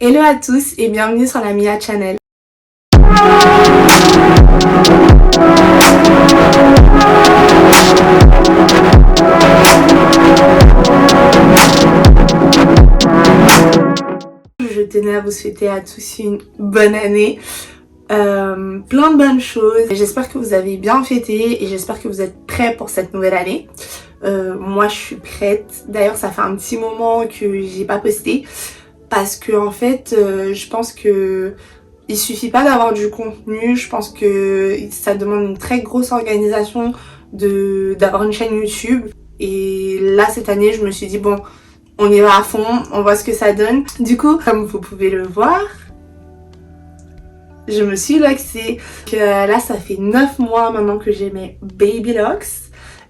Hello à tous et bienvenue sur la Mia Channel. Je tenais à vous souhaiter à tous une bonne année, plein de bonnes choses. J'espère que vous avez bien fêté et j'espère que vous êtes prêts pour cette nouvelle année. Moi je suis prête, d'ailleurs ça fait un petit moment que j'ai pas posté parce que en fait je pense que il suffit pas d'avoir du contenu, je pense que ça demande une très grosse organisation d'avoir une chaîne YouTube. Et là cette année je me suis dit bon, on y va à fond, on voit ce que ça donne. Du coup, comme vous pouvez le voir, je me suis loxée. Là ça fait 9 mois maintenant que j'ai mes baby locks.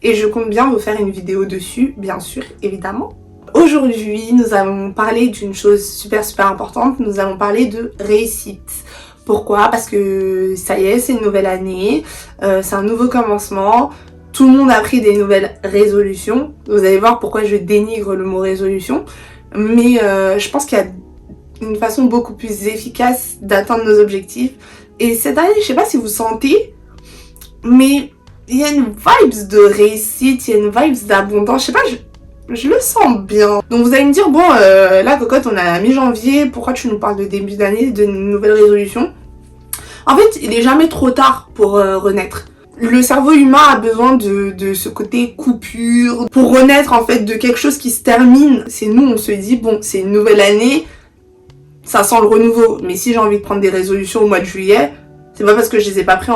Et je compte bien vous faire une vidéo dessus, bien sûr, évidemment. Aujourd'hui, nous allons parler d'une chose super importante. Nous allons parler de réussite. Pourquoi? Parce que ça y est, c'est une nouvelle année, c'est un nouveau commencement. Tout le monde a pris des nouvelles résolutions. Vous allez voir pourquoi je dénigre le mot résolution. Mais je pense qu'il y a une façon beaucoup plus efficace d'atteindre nos objectifs. Et cette année, je sais pas si vous sentez, mais il y a une vibe de réussite, il y a une vibe d'abondance, je sais pas, je le sens bien. Donc vous allez me dire, bon, là cocotte, on est à la mi-janvier, pourquoi tu nous parles de début d'année, de nouvelles résolutions? En fait, il est jamais trop tard pour renaître. Le cerveau humain a besoin de ce côté coupure, pour renaître en fait de quelque chose qui se termine. C'est nous, on se dit, bon, c'est une nouvelle année, ça sent le renouveau. Mais si j'ai envie de prendre des résolutions au mois de juillet, c'est pas parce que je les ai pas pris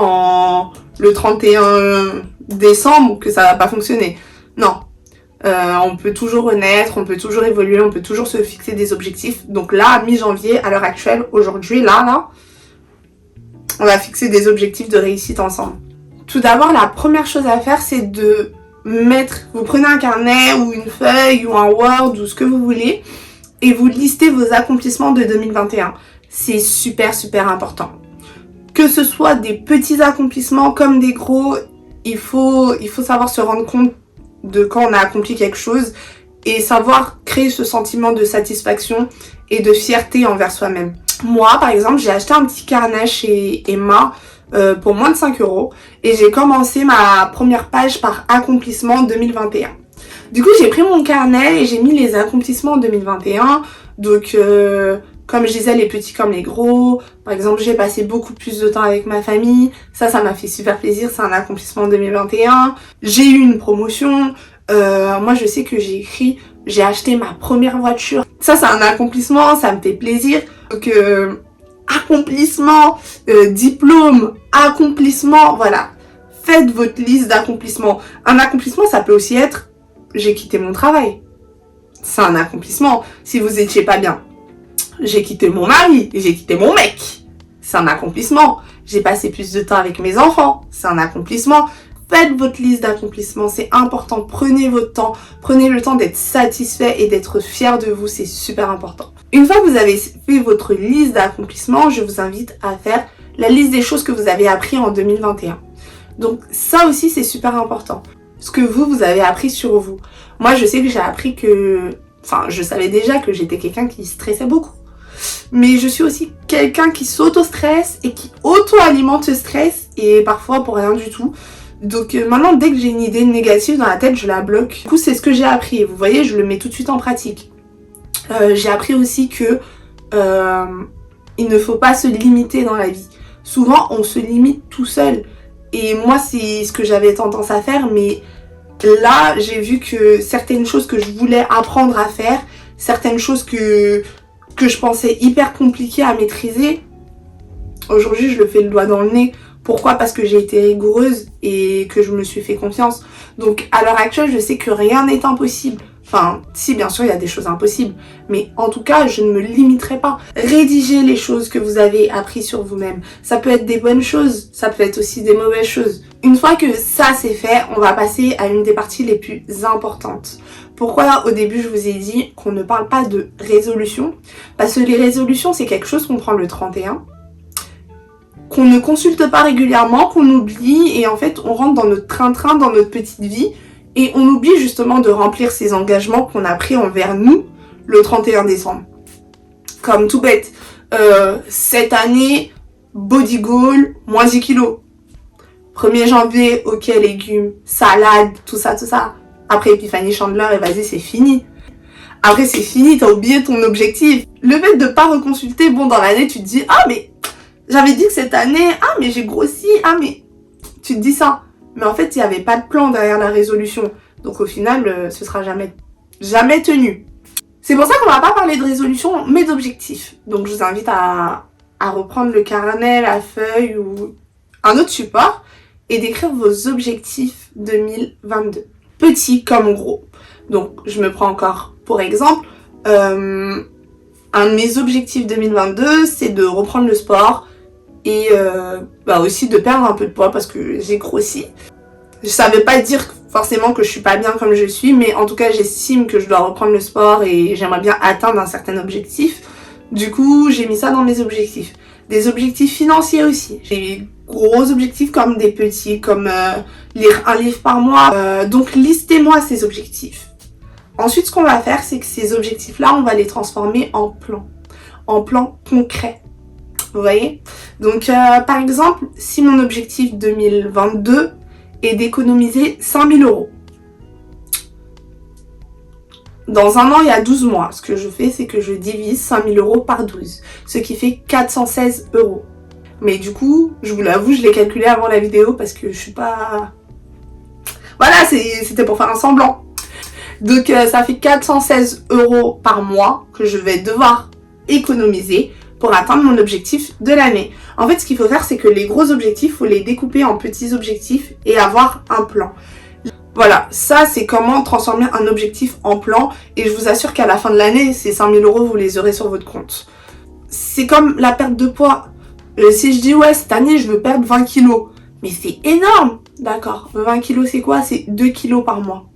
le 31 décembre que ça va pas fonctionner. Non. On peut toujours renaître, on peut toujours évoluer, on peut toujours se fixer des objectifs. Donc là, mi-janvier, à l'heure actuelle, aujourd'hui, là, on va fixer des objectifs de réussite ensemble. Tout d'abord, la première chose à faire, c'est de mettre... Vous prenez un carnet ou une feuille ou un Word ou ce que vous voulez et vous listez vos accomplissements de 2021. C'est super important. Que ce soit des petits accomplissements comme des gros, il faut savoir se rendre compte de quand on a accompli quelque chose et savoir créer ce sentiment de satisfaction et de fierté envers soi-même. Moi, par exemple, j'ai acheté un petit carnet chez Emma pour moins de 5 € et j'ai commencé ma première page par accomplissement 2021. Du coup, j'ai pris mon carnet et j'ai mis les accomplissements 2021. Donc... comme je disais, les petits comme les gros. Par exemple, j'ai passé beaucoup plus de temps avec ma famille. Ça m'a fait super plaisir. C'est un accomplissement 2021. J'ai eu une promotion. Moi, je sais que j'ai acheté ma première voiture. Ça, c'est un accomplissement. Ça me fait plaisir. Donc, accomplissement, diplôme, accomplissement. Voilà. Faites votre liste d'accomplissements. Un accomplissement, ça peut aussi être j'ai quitté mon travail. C'est un accomplissement. Si vous étiez pas bien. J'ai quitté mon mari, j'ai quitté mon mec. C'est un accomplissement. J'ai passé plus de temps avec mes enfants. C'est un accomplissement. Faites votre liste d'accomplissements, c'est important. Prenez votre temps. Prenez le temps d'être satisfait et d'être fier de vous, c'est super important. Une fois que vous avez fait votre liste d'accomplissements, je vous invite à faire la liste des choses que vous avez appris en 2021. Donc ça aussi, c'est super important. Ce que vous avez appris sur vous. Moi, je sais que j'ai appris que... Enfin, je savais déjà que j'étais quelqu'un qui stressait beaucoup. Mais je suis aussi quelqu'un qui s'auto-stresse et qui auto-alimente ce stress et parfois pour rien du tout. Donc maintenant, dès que j'ai une idée négative dans la tête, je la bloque. Du coup, c'est ce que j'ai appris. Vous voyez, je le mets tout de suite en pratique. J'ai appris aussi que il ne faut pas se limiter dans la vie. Souvent, on se limite tout seul. Et moi, c'est ce que j'avais tendance à faire, mais là, j'ai vu que certaines choses que je voulais apprendre à faire, certaines choses que je pensais hyper compliquées à maîtriser, aujourd'hui je le fais le doigt dans le nez. Pourquoi? Parce que j'ai été rigoureuse et que je me suis fait confiance. Donc à l'heure actuelle, je sais que rien n'est impossible. Enfin, si bien sûr il y a des choses impossibles, mais en tout cas je ne me limiterai pas. Rédigez les choses que vous avez apprises sur vous-même. Ça peut être des bonnes choses, ça peut être aussi des mauvaises choses. Une fois que ça c'est fait, on va passer à une des parties les plus importantes. Pourquoi au début je vous ai dit qu'on ne parle pas de résolution? Parce que les résolutions c'est quelque chose qu'on prend le 31, qu'on ne consulte pas régulièrement, qu'on oublie et en fait on rentre dans notre train-train, dans notre petite vie et on oublie justement de remplir ces engagements qu'on a pris envers nous le 31 décembre. Comme tout bête, cette année, body goal, moins 10 kilos. 1er janvier, ok, légumes, salade, tout ça, tout ça. Après Epiphanie Chandler, et vas-y, c'est fini. Après, c'est fini, t'as oublié ton objectif. Le fait de pas reconsulter, bon, dans l'année, tu te dis, ah, mais j'avais dit que cette année, ah, mais j'ai grossi, ah, mais tu te dis ça. Mais en fait, il n'y avait pas de plan derrière la résolution. Donc, au final, ce sera jamais tenu. C'est pour ça qu'on va pas parler de résolution, mais d'objectifs. Donc, je vous invite à reprendre le carnet, la feuille ou un autre support et d'écrire vos objectifs 2022. Petits comme gros. Donc, je me prends encore pour exemple, un de mes objectifs 2022, c'est de reprendre le sport et aussi de perdre un peu de poids parce que j'ai grossi. Ça veut pas dire forcément que je suis pas bien comme je suis, mais en tout cas, j'estime que je dois reprendre le sport et j'aimerais bien atteindre un certain objectif. Du coup, j'ai mis ça dans mes objectifs. Des objectifs financiers aussi. J'ai des gros objectifs comme des petits, comme lire un livre par mois. Donc, listez-moi ces objectifs. Ensuite, ce qu'on va faire, c'est que ces objectifs-là, on va les transformer en plans concrets. Vous voyez? Donc, par exemple, si mon objectif 2022 est d'économiser 5 000 €. Dans un an, il y a 12 mois. Ce que je fais, c'est que je divise 5 000 € par 12, ce qui fait 416 €. Mais du coup, je vous l'avoue, je l'ai calculé avant la vidéo parce que je suis pas... Voilà, c'était pour faire un semblant. Donc ça fait 416 € par mois que je vais devoir économiser pour atteindre mon objectif de l'année. En fait, ce qu'il faut faire, c'est que les gros objectifs, il faut les découper en petits objectifs et avoir un plan. Voilà, ça c'est comment transformer un objectif en plan et je vous assure qu'à la fin de l'année, ces 5 000 €, vous les aurez sur votre compte. C'est comme la perte de poids. Si je dis ouais, cette année, je veux perdre 20 kilos, mais c'est énorme. D'accord, 20 kilos c'est quoi? C'est 2 kilos par mois.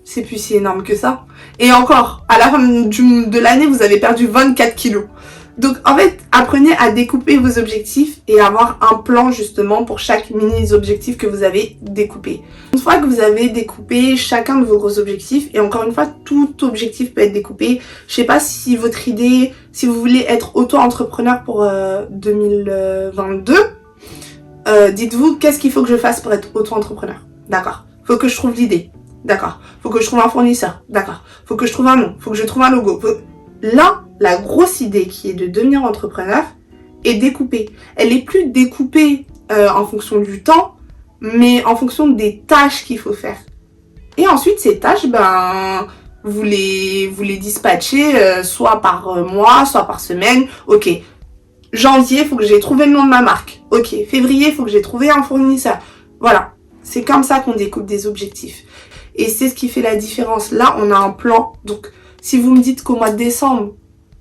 C'est plus si énorme que ça. Et encore, à la fin de l'année, vous avez perdu 24 kilos. Donc en fait, apprenez à découper vos objectifs et avoir un plan justement pour chaque mini-objectif que vous avez découpé. Une fois que vous avez découpé chacun de vos gros objectifs, et encore une fois, tout objectif peut être découpé. Je sais pas si votre idée, si vous voulez être auto-entrepreneur pour 2022, dites-vous qu'est-ce qu'il faut que je fasse pour être auto-entrepreneur. D'accord. Faut que je trouve l'idée. D'accord. Faut que je trouve un fournisseur. D'accord. Faut que je trouve un nom. Faut que je trouve un logo. Là, la grosse idée qui est de devenir entrepreneur est découpée. Elle est plus découpée en fonction du temps, mais en fonction des tâches qu'il faut faire. Et ensuite, ces tâches, vous les dispatchez soit par mois, soit par semaine. Ok. Janvier, il faut que j'ai trouvé le nom de ma marque. Ok. Février, il faut que j'ai trouvé un fournisseur. Voilà. C'est comme ça qu'on découpe des objectifs. Et c'est ce qui fait la différence. Là, on a un plan. Donc, si vous me dites qu'au mois de décembre,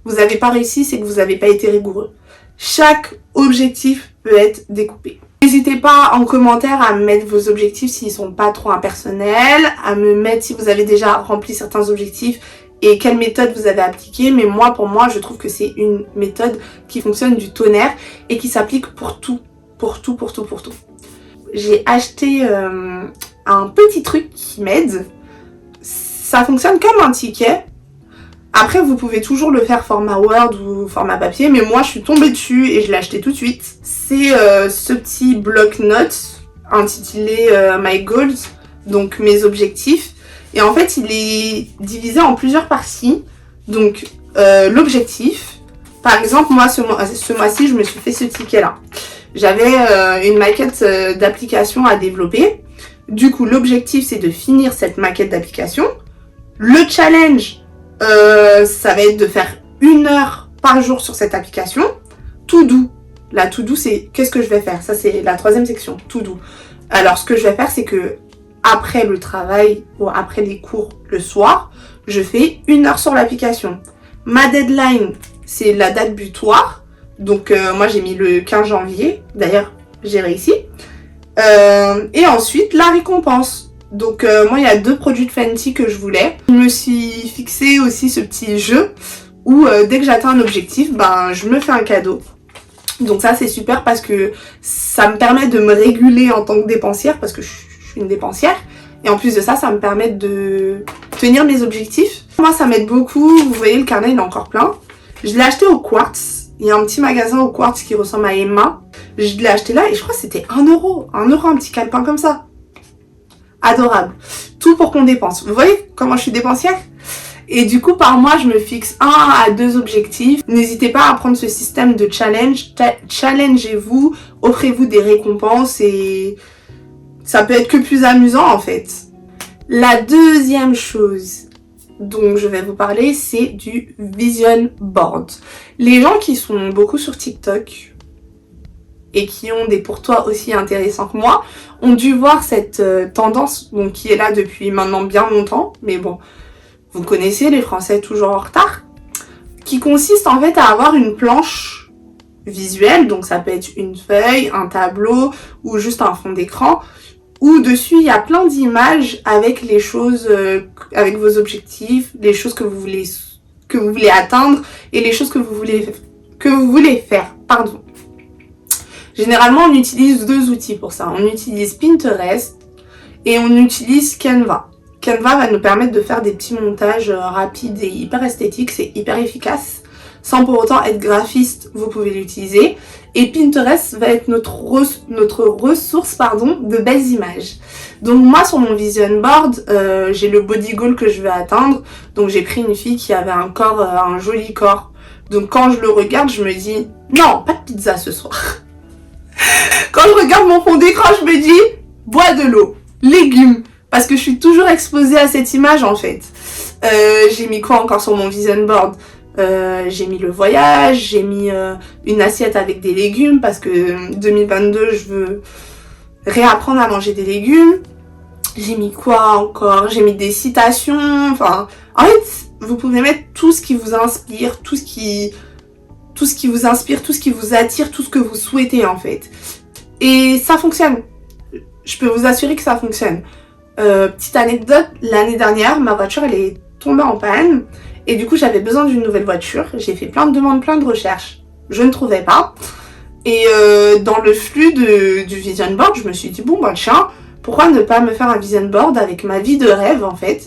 vous n'avez pas réussi, c'est que vous n'avez pas été rigoureux. Chaque objectif peut être découpé. N'hésitez pas en commentaire à mettre vos objectifs s'ils ne sont pas trop impersonnels, à me mettre si vous avez déjà rempli certains objectifs et quelle méthode vous avez appliquée. Mais moi, pour moi, je trouve que c'est une méthode qui fonctionne du tonnerre et qui s'applique pour tout. Pour tout. J'ai acheté un petit truc qui m'aide. Ça fonctionne comme un ticket. Après, vous pouvez toujours le faire format Word ou format papier, mais moi, je suis tombée dessus et je l'ai acheté tout de suite. C'est ce petit bloc-notes intitulé My Goals, donc mes objectifs. Et en fait, il est divisé en plusieurs parties. Donc, l'objectif. Par exemple, moi, ce mois-ci, je me suis fait ce ticket-là. J'avais une maquette d'application à développer. Du coup, l'objectif, c'est de finir cette maquette d'application. Le challenge, ça va être de faire 1 heure par jour sur cette application. To do. La to do, c'est qu'est-ce que je vais faire? Ça, c'est la 3e section. To do. Alors, ce que je vais faire, c'est que après le travail ou après les cours le soir, je fais 1 heure sur l'application. Ma deadline, c'est la date butoir. Donc, moi, j'ai mis le 15 janvier. D'ailleurs, j'ai réussi. Et ensuite, la récompense. Donc, moi, il y a 2 produits de Fenty que je voulais. Je me suis fixé aussi ce petit jeu où, dès que j'atteins un objectif, je me fais un cadeau. Donc ça, c'est super parce que ça me permet de me réguler en tant que dépensière parce que je suis une dépensière. Et en plus de ça, ça me permet de tenir mes objectifs. Moi, ça m'aide beaucoup. Vous voyez, le carnet, il est encore plein. Je l'ai acheté au Quartz. Il y a un petit magasin au Quartz qui ressemble à Emma. Je l'ai acheté là et je crois que c'était 1 euro. 1 euro, un petit calepin comme ça. Adorable. Tout pour qu'on dépense. Vous voyez comment je suis dépensière? Et du coup, par mois, je me fixe 1 à 2 objectifs. N'hésitez pas à prendre ce système de challenge. Challengez-vous, offrez-vous des récompenses et ça peut être que plus amusant en fait. La deuxième chose dont je vais vous parler, c'est du vision board. Les gens qui sont beaucoup sur TikTok et qui ont des pourtois aussi intéressants que moi ont dû voir cette tendance donc, qui est là depuis maintenant bien longtemps, mais bon, vous connaissez les Français toujours en retard, qui consiste en fait à avoir une planche visuelle, donc ça peut être une feuille, un tableau ou juste un fond d'écran, où dessus il y a plein d'images avec les choses, avec vos objectifs, les choses que vous voulez atteindre et les choses que vous voulez faire, pardon. Généralement, on utilise 2 outils pour ça. On utilise Pinterest et on utilise Canva. Canva va nous permettre de faire des petits montages rapides et hyper esthétiques, c'est hyper efficace. Sans pour autant être graphiste, vous pouvez l'utiliser. Et Pinterest va être notre ressource de belles images. Donc moi, sur mon vision board, j'ai le body goal que je veux atteindre. Donc j'ai pris une fille qui avait un corps, un joli corps. Donc quand je le regarde, je me dis, non, pas de pizza ce soir. Quand je regarde mon fond d'écran, je me dis, bois de l'eau, légumes. Parce que je suis toujours exposée à cette image en fait. J'ai mis quoi encore sur mon vision board? J'ai mis le voyage, j'ai mis une assiette avec des légumes parce que 2022 je veux réapprendre à manger des légumes. J'ai mis quoi encore? J'ai mis des citations, enfin en fait vous pouvez mettre tout ce qui vous inspire, tout ce qui vous inspire, tout ce qui vous attire, tout ce que vous souhaitez en fait. Et ça fonctionne. Je peux vous assurer que ça fonctionne. Petite anecdote, l'année dernière ma voiture elle est tombée en panne. Et du coup, j'avais besoin d'une nouvelle voiture. J'ai fait plein de demandes, plein de recherches. Je ne trouvais pas. Et dans le flux du vision board, je me suis dit, bon, bah tiens, pourquoi ne pas me faire un vision board avec ma vie de rêve, en fait.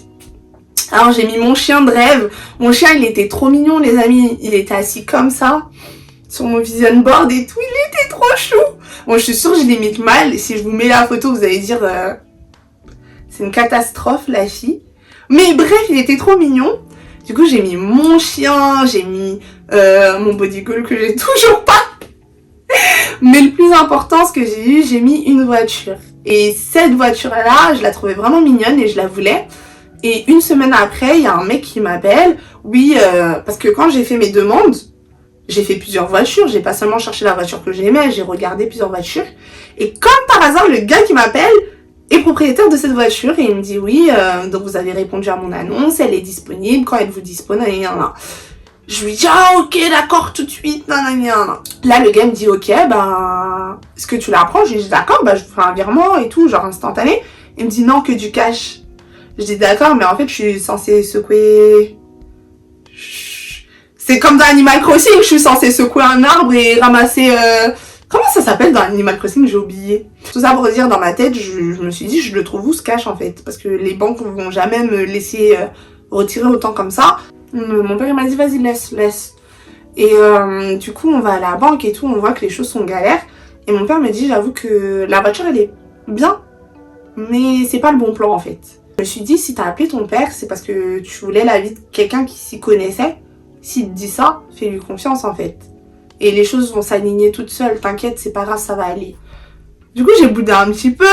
Alors, j'ai mis mon chien de rêve. Mon chien, il était trop mignon, les amis. Il était assis comme ça, sur mon vision board et tout. Il était trop chou. Bon, je suis sûre que je l'imite mal. Et si je vous mets la photo, vous allez dire, c'est une catastrophe, la fille. Mais bref, il était trop mignon. Du coup, j'ai mis mon chien, j'ai mis mon body goal que j'ai toujours pas. Mais le plus important, ce que j'ai mis une voiture. Et cette voiture-là, je la trouvais vraiment mignonne et je la voulais. Et 1 semaine après, il y a un mec qui m'appelle. Oui, parce que quand j'ai fait mes demandes, j'ai fait plusieurs voitures. J'ai pas seulement cherché la voiture que j'aimais, j'ai regardé plusieurs voitures. Et comme par hasard, le gars qui m'appelle est propriétaire de cette voiture et il me dit oui, donc vous avez répondu à mon annonce, elle est disponible, quand êtes-vous disponible, Je lui dis ah ok d'accord tout de suite, nanana. Là le gars me dit ok ben est-ce que tu la prends? Je lui dis d'accord, bah je vous ferai un virement et tout, genre instantané. Il me dit non, que du cash. Je dis d'accord, mais en fait je suis censée secouer. C'est comme dans Animal Crossing, je suis censée secouer un arbre et ramasser comment ça s'appelle dans Animal Crossing? J'ai oublié. Tout ça pour dire, dans ma tête, je me suis dit, je le trouve où ce cash en fait? Parce que les banques vont jamais me laisser retirer autant comme ça. Mon père il m'a dit, vas-y, laisse. Et du coup, on va à la banque et tout, on voit que les choses sont galères. Et mon père me dit, j'avoue que la voiture, elle est bien, mais c'est pas le bon plan en fait. Je me suis dit, si t'as appelé ton père, c'est parce que tu voulais l'avis de quelqu'un qui s'y connaissait. S'il te dit ça, fais-lui confiance en fait. Et les choses vont s'aligner toutes seules, t'inquiète, c'est pas grave, ça va aller. Du coup, j'ai boudé un petit peu,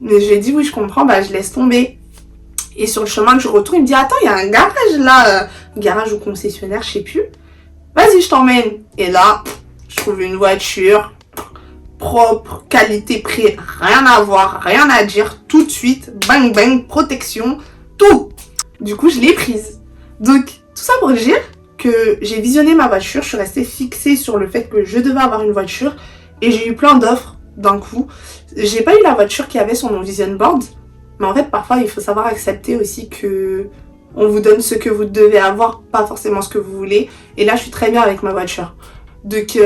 mais j'ai dit oui, je comprends, bah je laisse tomber. Et sur le chemin que je retourne, il me dit attends, il y a un garage là, garage ou concessionnaire, je sais plus. Vas-y, je t'emmène. Et là, je trouve une voiture propre, qualité, prix, rien à voir, rien à dire, tout de suite, bang bang, protection, tout. Du coup, je l'ai prise. Donc, tout ça pour dire que j'ai visionné ma voiture, je suis restée fixée sur le fait que je devais avoir une voiture et j'ai eu plein d'offres d'un coup. J'ai pas eu la voiture qu'il y avait sur mon vision board, mais en fait parfois il faut savoir accepter aussi que on vous donne ce que vous devez avoir, pas forcément ce que vous voulez. Et là je suis très bien avec ma voiture. Donc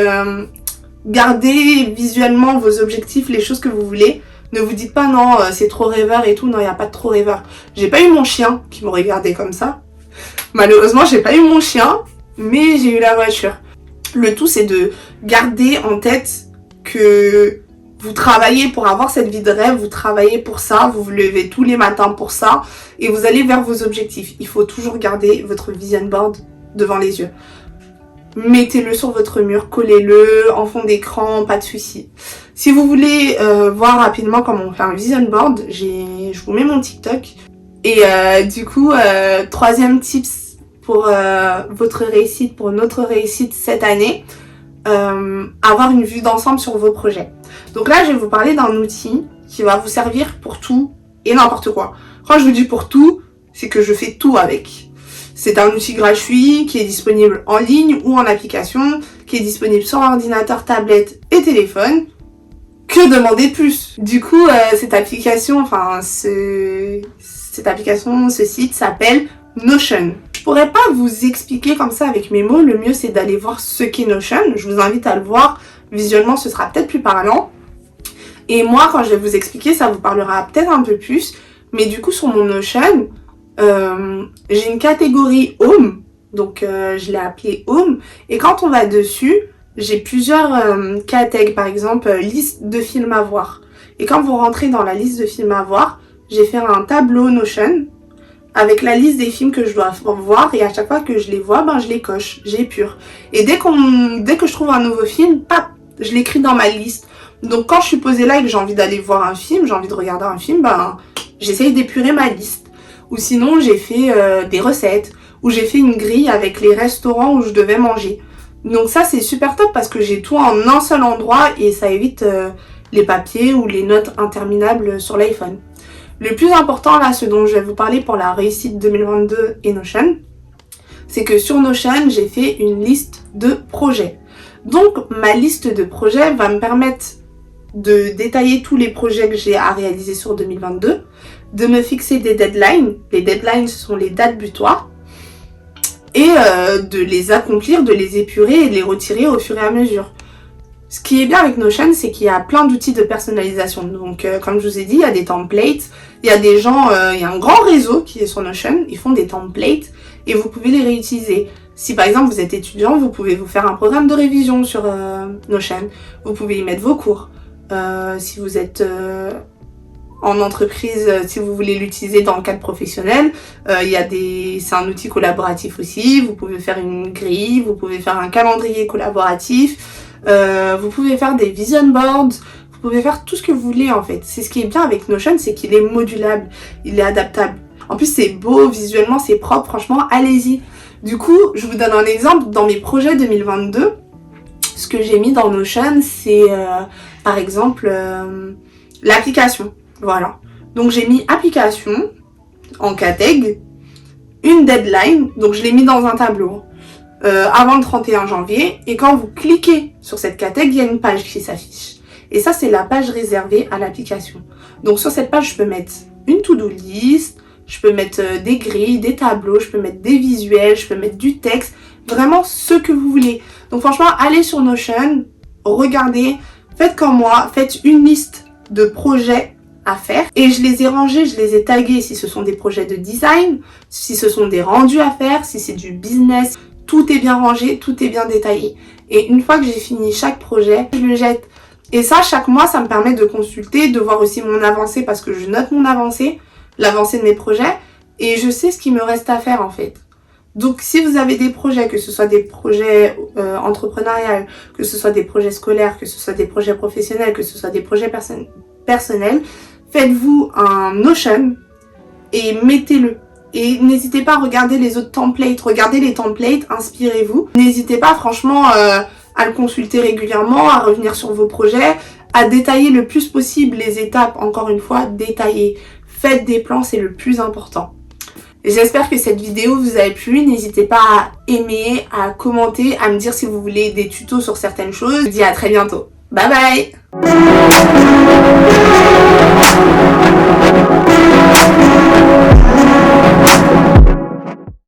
gardez visuellement vos objectifs, les choses que vous voulez. Ne vous dites pas non, c'est trop rêveur et tout. Non, il n'y a pas de trop rêveur. J'ai pas eu mon chien qui m'aurait gardé comme ça. Malheureusement, j'ai pas eu mon chien. mais j'ai eu la voiture. Le tout, c'est de garder en tête que vous travaillez pour avoir cette vie de rêve, vous travaillez pour ça, vous vous levez tous les matins pour ça et vous allez vers vos objectifs. Il faut toujours garder votre vision board devant les yeux. Mettez-le sur votre mur, collez-le en fond d'écran, pas de souci. Si vous voulez voir rapidement comment on fait un vision board, je vous mets mon TikTok. Et du coup, troisième tips pour votre réussite, pour notre réussite cette année, avoir une vue d'ensemble sur vos projets. Donc là, je vais vous parler d'un outil qui va vous servir pour tout et n'importe quoi. Quand je vous dis pour tout, c'est que je fais tout avec. C'est un outil gratuit qui est disponible en ligne ou en application, qui est disponible sur ordinateur, tablette et téléphone. Que demander de plus? Du coup, cette application, ce site s'appelle Notion. Je pourrais pas vous expliquer comme ça avec mes mots, le mieux c'est d'aller voir ce qu'est Notion. Je vous invite à le voir, visuellement ce sera peut-être plus parlant. Et moi, quand je vais vous expliquer, ça vous parlera peut-être un peu plus. Mais du coup, sur mon Notion, j'ai une catégorie Home. Donc, je l'ai appelée Home. Et quand on va dessus, j'ai plusieurs catégories. Par exemple, liste de films à voir. Et quand vous rentrez dans la liste de films à voir, j'ai fait un tableau Notion avec la liste des films que je dois voir. Et à chaque fois que je les vois, je les coche, j'épure. Et dès que je trouve un nouveau film, je l'écris dans ma liste. Donc quand je suis posée là et que j'ai envie d'aller voir un film, j'ai envie de regarder un film, j'essaye d'épurer ma liste. Ou sinon j'ai fait des recettes, ou j'ai fait une grille avec les restaurants où je devais manger. Donc ça c'est super top parce que j'ai tout en un seul endroit et ça évite les papiers ou les notes interminables sur l'iPhone. Le plus important là, ce dont je vais vous parler pour la réussite 2022 et Notion, c'est que sur Notion, j'ai fait une liste de projets. Donc ma liste de projets va me permettre de détailler tous les projets que j'ai à réaliser sur 2022, de me fixer des deadlines. Les deadlines, ce sont les dates butoirs. Et de les accomplir, de les épurer et de les retirer au fur et à mesure. Ce qui est bien avec Notion, c'est qu'il y a plein d'outils de personnalisation. Donc, comme je vous ai dit, il y a des templates. Il y a des gens, il y a un grand réseau qui est sur Notion. Ils font des templates et vous pouvez les réutiliser. Si par exemple vous êtes étudiant, vous pouvez vous faire un programme de révision sur Notion. Vous pouvez y mettre vos cours. Si vous êtes en entreprise, si vous voulez l'utiliser dans le cadre professionnel, c'est un outil collaboratif aussi. Vous pouvez faire une grille, vous pouvez faire un calendrier collaboratif, vous pouvez faire des vision boards, vous pouvez faire tout ce que vous voulez en fait. C'est ce qui est bien avec Notion, c'est qu'il est modulable, il est adaptable. En plus c'est beau, visuellement c'est propre, franchement allez-y. Du coup, je vous donne un exemple, dans mes projets 2022, ce que j'ai mis dans Notion, c'est par exemple l'application. Voilà. Donc j'ai mis application en catég, une deadline, donc je l'ai mis dans un tableau avant le 31 janvier. Et quand vous cliquez sur cette catég, il y a une page qui s'affiche. Et ça, c'est la page réservée à l'application. Donc sur cette page, je peux mettre une to-do list, je peux mettre des grilles, des tableaux, je peux mettre des visuels, je peux mettre du texte, vraiment ce que vous voulez. Donc franchement, allez sur Notion, regardez, faites comme moi, faites une liste de projets à faire et je les ai rangés, je les ai tagués si ce sont des projets de design, si ce sont des rendus à faire, si c'est du business, tout est bien rangé, tout est bien détaillé. Et une fois que j'ai fini chaque projet, je le jette. Et ça, chaque mois, ça me permet de consulter, de voir aussi mon avancée parce que je note mon avancée, l'avancée de mes projets et je sais ce qu'il me reste à faire en fait. Donc si vous avez des projets, que ce soit des projets entrepreneuriaux, que ce soit des projets scolaires, que ce soit des projets professionnels, que ce soit des projets personnels, faites-vous un Notion et mettez-le. Et n'hésitez pas à regarder les autres templates, regardez les templates, inspirez-vous. N'hésitez pas franchement à le consulter régulièrement, à revenir sur vos projets, à détailler le plus possible les étapes, encore une fois, détaillez. Faites des plans, c'est le plus important. J'espère que cette vidéo vous a plu, n'hésitez pas à aimer, à commenter, à me dire si vous voulez des tutos sur certaines choses. Je vous dis à très bientôt. Bye bye.